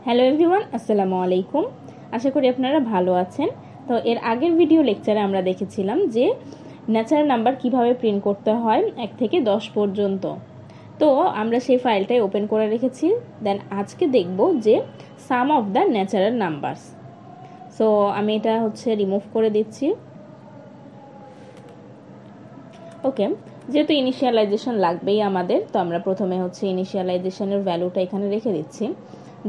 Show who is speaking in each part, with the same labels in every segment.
Speaker 1: Hello everyone, আসসালামু আলাইকুম। আশা করি আপনারা ভালো আছেন। তো এর আগের ভিডিও লেকচারে আমরা দেখেছিলাম যে ন্যাচারাল নাম্বার কিভাবে প্রিন্ট করতে হয় 1 থেকে 10 পর্যন্ত। তো আমরা সেই ফাইলটাই ওপেন করে রেখেছি। দেন আজকে দেখব যে sum of the natural numbers. So আমি এটা রিমুভ করে দিচ্ছি। ওকে, যেহেতু ইনিশিয়ালাইজেশন লাগবেই আমাদের, তো আমরা প্রথমে ইনিশিয়ালাইজেশনের ভ্যালুটা এখানে রেখে দিচ্ছি।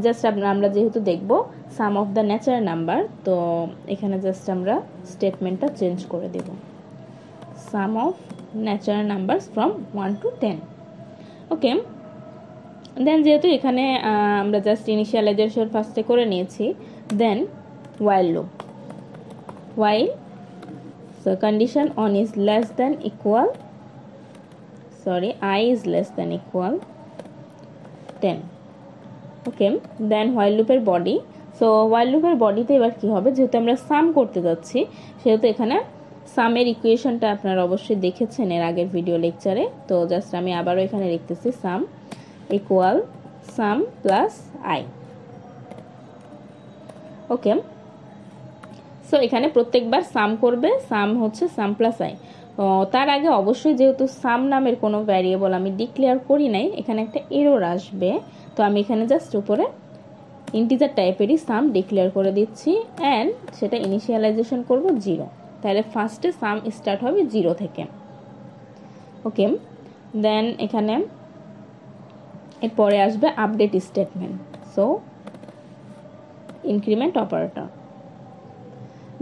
Speaker 1: জাস্ট আমরা যেহেতু দেখব sum of the natural number, তো এখানে জাস্ট আমরা স্টেটমেন্টটা চেঞ্জ করে দেব, sum of natural numbers from 1 to 10। Okay, then যেহেতু এখানে আমরা জাস্ট ইনিশিয়ালাইজেশন ফার্স্টে করে নিয়েছি, then while loop, while so condition on is less than equal, sorry, I is less than equal 10. Okay, then while লুপের body. So while লুপের বডিতে এবার কি হবে, যেহেতু আমরা সাম করতে যাচ্ছি, সেহেতু এখানে সামের ইকুয়েশনটা আপনারা অবশ্যই দেখেছেন এর আগের ভিডিও লেকচারে। তো জাস্ট আমি আবারও এখানে লিখতেছি সাম equal some plus I. Okay, so এখানে প্রত্যেকবার সাম করবে, সাম প্লাস আই। তার আগে অবশ্যই যেহেতু সাম নামের কোনো ভ্যারিয়েবল আমি ডিক্লেয়ার করি নাই, এখানে একটা এরর আসবে। তো আমি এখানে জাস্ট উপরে ইন্টিজার টাইপেরই সাম ডিক্লেয়ার করে দিচ্ছি অ্যান্ড সেটা ইনিশিয়ালাইজেশন করব 0। তাহলে ফার্স্টে সাম স্টার্ট হবে 0 থেকে। ওকে, দেন এখানে এরপরে আসবে update statement, so increment operator.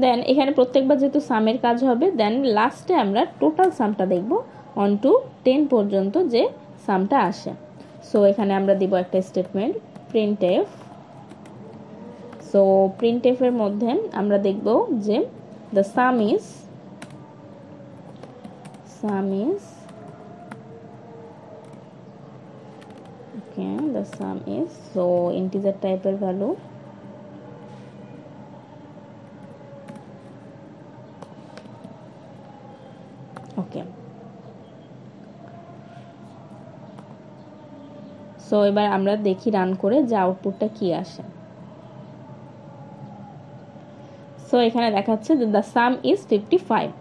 Speaker 1: Then এখানে প্রত্যেকবার যেহেতু সামের কাজ হবে, দেন লাস্টে আমরা টোটাল সামটা দেখব 1 to 10 পর্যন্ত যে সামটা আসে। সো এখানে আমরা দিব একটা স্টেটমেন্ট প্রিন্টএফ। সো প্রিন্টএফের মধ্যে আমরা দেখব যে the sum is okay, the sum is, so integer type-এর ভ্যালু, ওকে। সো এবার আমরা দেখি রান করে যে আউটপুটটা কি আসে। সো এখানে দেখাচ্ছে যে দ্য সাম ইজ 55।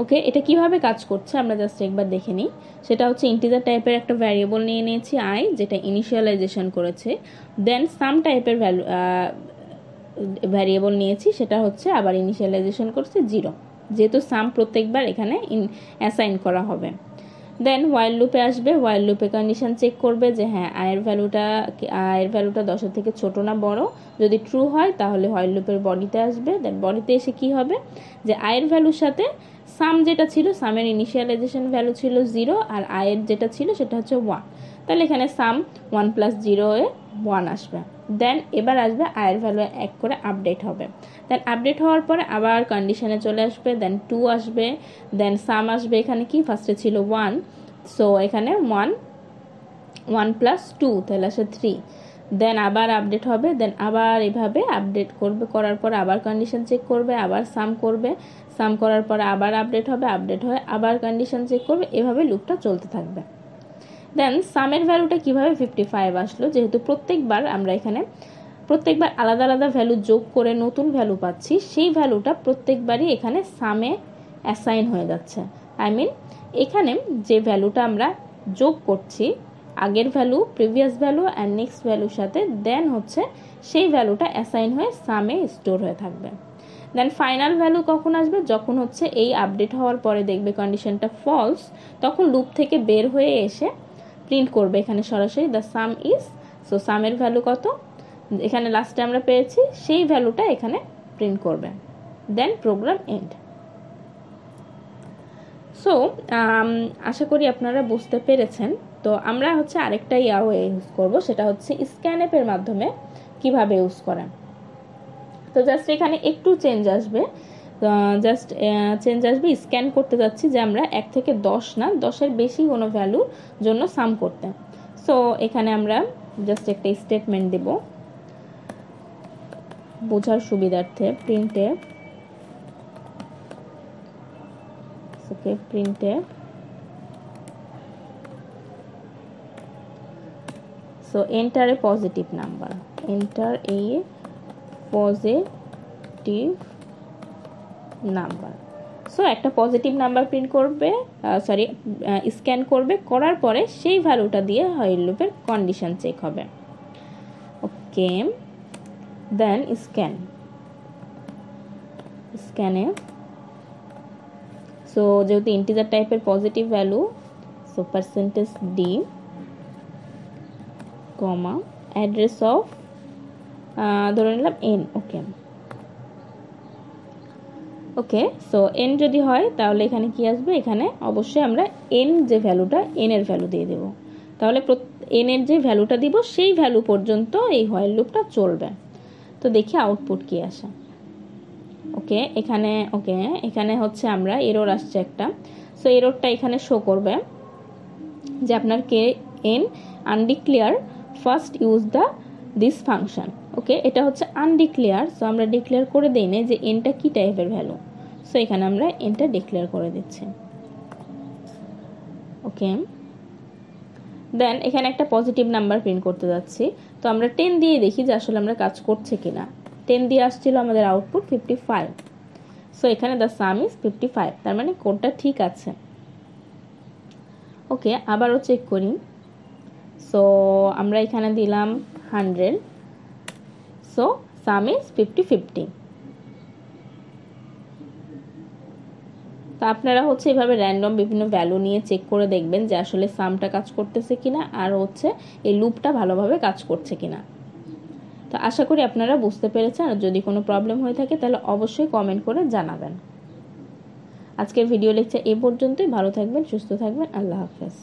Speaker 1: ওকে, এটা কিভাবে কাজ করছে আমরা জাস্ট একবার দেখে নিই। সেটা ইন্টিজার টাইপের একটা ভ্যারিয়েবল নিয়ে নিয়েছি আই, যেটা ইনিশিয়ালাইজেশন করেছে। দেন সাম টাইপের ভ্যারিয়েবল নিয়েছি, সেটা আবার ইনিশিয়ালাইজেশন করছে 0, যেহেতু সাম প্রত্যেকবার এখানে অ্যাসাইন করা হবে। দেন while লুপে আসবে, while লুপে কন্ডিশন চেক করবে যে হ্যাঁ আয়ের ভ্যালুটা 10-এর থেকে ছোট না বড়। যদি ট্রু হয় তাহলে while লুপের বডিতে আসবে। দেন বডিতে এসে কি হবে, যে আয়ের ভ্যালুর সাথে সাম যেটা ছিল, সামের ইনিশিয়ালাইজেশন ভ্যালু ছিল 0 আর আয়ের যেটা ছিল সেটা 1। তাহলে এখানে সাম 1 + 0 এ 1 আসবে। দেন এবার আসবে আয়ের ভ্যালু 1 করে আপডেট হবে। দেন আপডেট হওয়ার পরে আবার কন্ডিশনে চলে আসবে, দেন 2 আসবে, দেন সাম আসবে। এখানে কি ফার্স্টে ছিল 1, সো এখানে 1 + 2 তাহলে আসে 3। দেন আবার আপডেট হবে, দেন আবার এভাবে আপডেট করবে, করার পর আবার কন্ডিশন চেক করবে, আবার সাম করবে, সাম করার পর আবার আপডেট হবে, আপডেট হয়ে আবার কন্ডিশন চেক করবে, এভাবে লুপটা চলতে থাকবে। দেন সামের ভ্যালুটা কিভাবে 55 আসলো, যেহেতু প্রত্যেকবার আলাদা আলাদা ভ্যালু যোগ করে নতুন ভ্যালু পাচ্ছি, সেই ভ্যালুটা প্রত্যেকবারই এখানে সামে অ্যাসাইন হয়ে যাচ্ছে। এখানে যে ভ্যালুটা আমরা যোগ করছি, আগের value, previous value and next ভ্যালুর সাথে, দেন সেই ভ্যালুটা অ্যাসাইন হয়ে সামে স্টোর হয়ে থাকবে। দেন ফাইনাল ভ্যালু কখন আসবে, যখন এই আপডেট হওয়ার পরে দেখবে কন্ডিশনটা ফলস, তখন লুপ থেকে বের হয়ে এসে প্রিন্ট করবে এখানে সরাসরি দ্য সাম ইজ। সো সামের ভ্যালু কত এখানে লাস্টে আমরা পেয়েছি, সেই ভ্যালুটা এখানে প্রিন্ট করবে। দেন প্রোগ্রাম এন্ড। সো আশা করি আপনারা বুঝতে পেরেছেন। তো আমরা আরেকটা ওয়ে ইউজ করব, সেটা স্ক্যানএপের মাধ্যমে কিভাবে ইউজ করা। তো জাস্ট এখানে একটু চেঞ্জ আসবে, স্ক্যান করতে যাচ্ছি যে আমরা 1 থেকে 10 না, 10-এর বেশি কোনো ভ্যালুর জন্য সাম করতে। সো এখানে আমরা জাস্ট একটা স্টেটমেন্ট দেব বোঝার সুবিধার্থে, printf. Okay, printf so enter a positive number, enter a positive number. So একটা পজিটিভ নাম্বার প্রিন্ট করবে, স্ক্যান করবে, করার পরে সেই ভ্যালুটা দিয়ে হোয়াইল লুপের কন্ডিশন চেক হবে। ওকে, দেন স্ক্যানে সো যেহেতু ইন্টিজার টাইপের positive value, so %d comma address of ধরে নিলাম n। ওকে, সো n যদি হয় তাহলে এখানে কি আসবে, এখানে অবশ্যই আমরা n যে ভ্যালুটা n এর ভ্যালু দিয়ে দেব। তাহলে n এর যে ভ্যালুটা দিব সেই ভ্যালু পর্যন্ত এই হোয়াইল লুপটা চলবে। তো দেখি আউটপুট কি আসে। ওকে, এখানে হচ্ছে আমরা এরর আসছে একটা। সো এররটা এখানে শো করবে যে আপনার n undeclared first use this function. Okay, এটা হচ্ছে আনডিক্লেয়ার, সো আমরা ডিক্লেয়ার করে দেই না যে nটা কি টাইপের ভ্যালু। সো এখানে আমরা nটা ডিক্লেয়ার করে দিচ্ছি। ওকে, দেন এখানে একটা পজিটিভ নাম্বার প্রিন্ট করতে যাচ্ছি। তো আমরা 10 দিয়ে দেখি যে আসলে আমরা কাজ করছে কিনা। 10 দিয়ে আসছিল আমাদের আউটপুট 55। সো এখানে দ্য সাম ইজ 55, তার মানে কোডটা ঠিক আছে। ওকে, আবারও চেক করি। সো আমরা এখানে দিলাম 100, সো সাম ইজ 50-50। তো আপনারা হচ্ছে এভাবে র্যান্ডম বিভিন্ন ভ্যালু নিয়ে চেক করে দেখবেন যে আসলে সামটা কাজ করতেছে কিনা, আর হচ্ছে এই লুপটা ভালোভাবে কাজ করছে কিনা। তো আশা করি আপনারা বুঝতে পেরেছেন, আর যদি কোনো প্রবলেম হয়ে থাকে তাহলে অবশ্যই কমেন্ট করে জানাবেন। আজকের ভিডিও লেকচার এই পর্যন্তই। ভালো থাকবেন, সুস্থ থাকবেন, আল্লাহ হাফেজ।